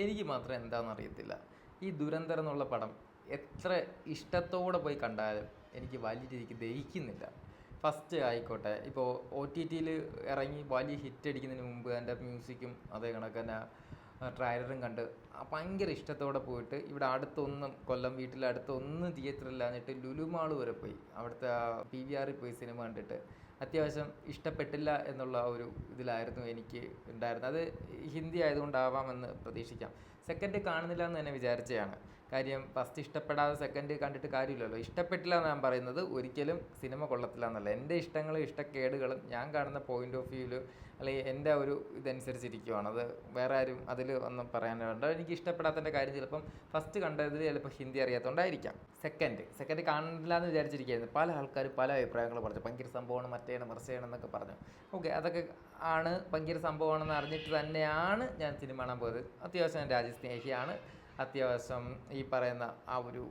എനിക്ക് മാത്രം എന്താണെന്ന് അറിയത്തില്ല, ഈ ദുരന്തരം എന്നുള്ള പടം എത്ര ഇഷ്ടത്തോടെ പോയി കണ്ടാലും എനിക്ക് വലിയ രീതിക്ക് ദഹിക്കുന്നില്ല. ഫസ്റ്റ് ആയിക്കോട്ടെ, ഇപ്പോൾ ഒ ടി ടിയിൽ ഇറങ്ങി വലിയ ഹിറ്റ് അടിക്കുന്നതിന് മുമ്പ് എൻ്റെ മ്യൂസിക്കും അതേ കണക്ക് തന്നെ ട്രailer കണ്ട് ഭയങ്കര ഇഷ്ടത്തോടെ പോയിട്ട് ഇവിടെ അടുത്തൊന്നും കൊല്ലം വീട്ടിൽ അടുത്തൊന്നും തിയേറ്ററില്ലാഞ്ഞിട്ട് ലുലു മാൾ വരെ പോയി അവിടുത്തെ PVR പോയി സിനിമ കണ്ടിട്ട് അത്യാവശ്യം ഇഷ്ടപ്പെട്ടില്ല എന്നുള്ള ഒരു ഇതിലായിരുന്നു എനിക്ക് ഉണ്ടായിരുന്നത്. അത് ഹിന്ദി ആയതുകൊണ്ടാവാമെന്ന് പ്രതീക്ഷിക്കാം. സെക്കൻഡ് കാണുന്നില്ല എന്ന് തന്നെ വിചാരിച്ചതാണ്. കാര്യം ഫസ്റ്റ് ഇഷ്ടപ്പെടാതെ സെക്കൻഡ് കണ്ടിട്ട് കാര്യമില്ലല്ലോ. ഇഷ്ടപ്പെട്ടില്ല എന്ന് ഞാൻ പറയുന്നത് ഒരിക്കലും സിനിമ കൊള്ളത്തില്ല എന്നല്ല, എൻ്റെ ഇഷ്ടങ്ങളും ഇഷ്ടക്കേടുകളും ഞാൻ കാണുന്ന പോയിൻ്റ് ഓഫ് വ്യൂവിൽ അല്ലെങ്കിൽ എൻ്റെ ഒരു ഇതനുസരിച്ചിരിക്കുവാണ്. അത് വേറെ ആരും അതിൽ ഒന്നും പറയാനുണ്ട്. എനിക്ക് ഇഷ്ടപ്പെടാത്തതിൻ്റെ കാര്യം ചിലപ്പം ഫസ്റ്റ് കണ്ടതിൽ ചിലപ്പോൾ ഹിന്ദി അറിയാത്തതുകൊണ്ടായിരിക്കാം. സെക്കൻഡ് കാണില്ല എന്ന് വിചാരിച്ചിരിക്കുകയായിരുന്നു. പല ആൾക്കാർ പല അഭിപ്രായങ്ങൾ പറഞ്ഞു, ഭയങ്കര സംഭവമാണ്, മറ്റേയാണ് മറിച്ചയാണ് എന്നൊക്കെ പറഞ്ഞു. ഓക്കെ, അതൊക്കെ ആണ് ഭയങ്കര സംഭവമാണെന്ന് അറിഞ്ഞിട്ട് തന്നെയാണ് ഞാൻ സിനിമ കാണാൻ പോയത്. അത്യാവശ്യം ഞാൻ രാജ്യസ്നേഹിയാണ്. അത്യാവശ്യം ഈ പറയുന്ന ആ ഒരു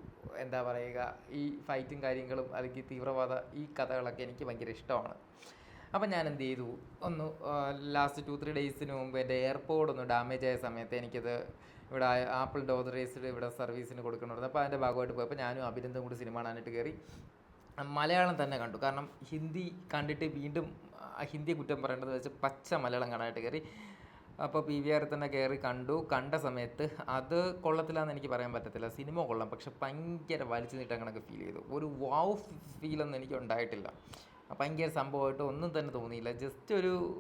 എന്താ പറയുക, ഈ ഫൈറ്റും കാര്യങ്ങളും അല്ലെങ്കിൽ തീവ്രവാദ ഈ കഥകളൊക്കെ എനിക്ക് ഭയങ്കര ഇഷ്ടമാണ്. അപ്പം ഞാൻ എന്ത് ചെയ്തു, ഒന്ന് ലാസ്റ്റ് 2-3 ഡേയ്സിന് മുമ്പ് എൻ്റെ എയർപോഡ് ഒന്ന് ഡാമേജ് ആയ സമയത്ത് എനിക്കത് ഇവിടെ ആപ്പിളിൻ്റെ ഓതറൈസ്ഡ് ഇവിടെ സർവീസിന് കൊടുക്കണമായിരുന്നു. അപ്പോൾ അതിൻ്റെ ഭാഗമായിട്ട് പോയപ്പോൾ ഞാനും അഭിനന്ദനും കൂടി സിനിമ കാണാനായിട്ട് കയറി. മലയാളം തന്നെ കണ്ടു. കാരണം ഹിന്ദി കണ്ടിട്ട് വീണ്ടും ഹിന്ദി കുറ്റം പറയേണ്ടത് വെച്ച് പച്ച മലയാളം കാണാനായിട്ട് കയറി. അപ്പോൾ PVR തന്നെ കയറി കണ്ടു. കണ്ട സമയത്ത് അത് കൊള്ളത്തില്ലാന്ന് എനിക്ക് പറയാൻ പറ്റത്തില്ല. സിനിമ കൊള്ളാം, പക്ഷെ ഭയങ്കര വലിച്ചു നീട്ടാൻ കണക്ക് ഫീൽ ചെയ്തു. ഒരു വാവ് ഫീലൊന്നും എനിക്ക് ഉണ്ടായിട്ടില്ല. ഭയങ്കര സംഭവമായിട്ട് ഒന്നും തന്നെ തോന്നിയില്ല. ജസ്റ്റ്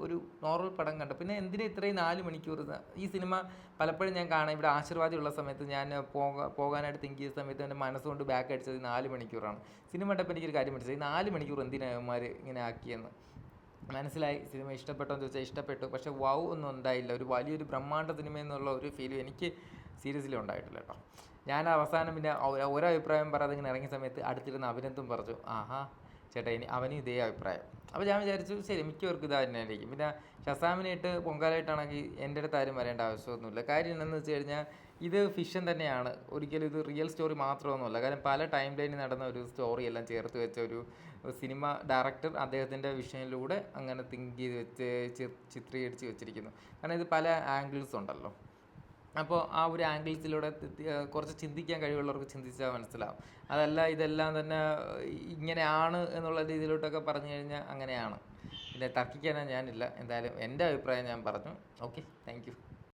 ഒരു നോർമൽ പടം കണ്ടു. പിന്നെ എന്തിനാ ഇത്രയും 4 മണിക്കൂർ? ഈ സിനിമ പലപ്പോഴും ഞാൻ കാണാം, ഇവിടെ ആശീർവാദമുള്ള സമയത്ത് ഞാൻ പോകാനായിട്ട് തിങ്ക് ചെയ്ത സമയത്ത് എൻ്റെ മനസ്സുകൊണ്ട് ബാക്ക് അടിച്ചത് 4 മണിക്കൂറാണ്. സിനിമ കണ്ടപ്പോൾ എനിക്കൊരു കാര്യം മനസ്സിലായി, 4 മണിക്കൂർ എന്തിനാ അവന്മാർ ഇങ്ങനെ ആക്കിയെന്ന് മനസ്സിലായി. സിനിമ ഇഷ്ടപ്പെട്ടോ എന്ന് ചോദിച്ചാൽ ഇഷ്ടപ്പെട്ടു, പക്ഷേ വൗ ഒന്നും ഉണ്ടായില്ല. ഒരു വലിയൊരു ബ്രഹ്മാണ്ഡ സിനിമ എന്നുള്ള ഒരു ഫീൽ എനിക്ക് സീരിയസ്ലി ഉണ്ടായിട്ടില്ല കേട്ടോ. ഞാൻ അവസാനം പിന്നെ ഒരഭിപ്രായം പറയാതെ ഇങ്ങനെ ഇറങ്ങിയ സമയത്ത് അടുത്തിരുന്ന അഭിനന്ദും പറഞ്ഞു, ആഹാ ചേട്ടാ ഇനി അവനും ഇതേ അഭിപ്രായം. അപ്പോൾ ഞാൻ വിചാരിച്ചു ശരി, മിക്കവർക്കും ഇത് തന്നെയായിരിക്കും. പിന്നെ ഷസാമിനായിട്ട് പൊങ്കാലായിട്ടാണെങ്കിൽ എൻ്റെ അടുത്ത് ആരും വരേണ്ട ആവശ്യമൊന്നുമില്ല. കാര്യം എന്താണെന്ന് വെച്ച് കഴിഞ്ഞാൽ ഇത് ഫിക്ഷൻ തന്നെയാണ്, ഒരിക്കലും ഇത് റിയൽ സ്റ്റോറി മാത്രമൊന്നുമല്ല. കാരണം പല ടൈം ലൈനിൽ നടന്ന ഒരു സ്റ്റോറി എല്ലാം ചേർത്ത് വെച്ച ഒരു സിനിമ ഡയറക്ടർ അദ്ദേഹത്തിൻ്റെ വിഷനിലൂടെ അങ്ങനെ തിങ്ക് ചെയ്ത് വെച്ച് ചിത്രീകരിച്ച് വെച്ചിരിക്കുന്നു. കാരണം ഇത് പല ആംഗിൾസ് ഉണ്ടല്ലോ. അപ്പോൾ ആ ഒരു ആംഗിൾസിലൂടെ കുറച്ച് ചിന്തിക്കാൻ കഴിവുള്ളവർക്ക് ചിന്തിച്ചാൽ മനസ്സിലാവും. അതല്ല ഇതെല്ലാം തന്നെ ഇങ്ങനെയാണ് എന്നുള്ള രീതിയിലോട്ടൊക്കെ പറഞ്ഞു കഴിഞ്ഞാൽ അങ്ങനെയാണ്. പിന്നെ തർക്കിക്കാനാണ് ഞാനില്ല. എന്തായാലും എൻ്റെ അഭിപ്രായം ഞാൻ പറഞ്ഞു. Okay, thank you.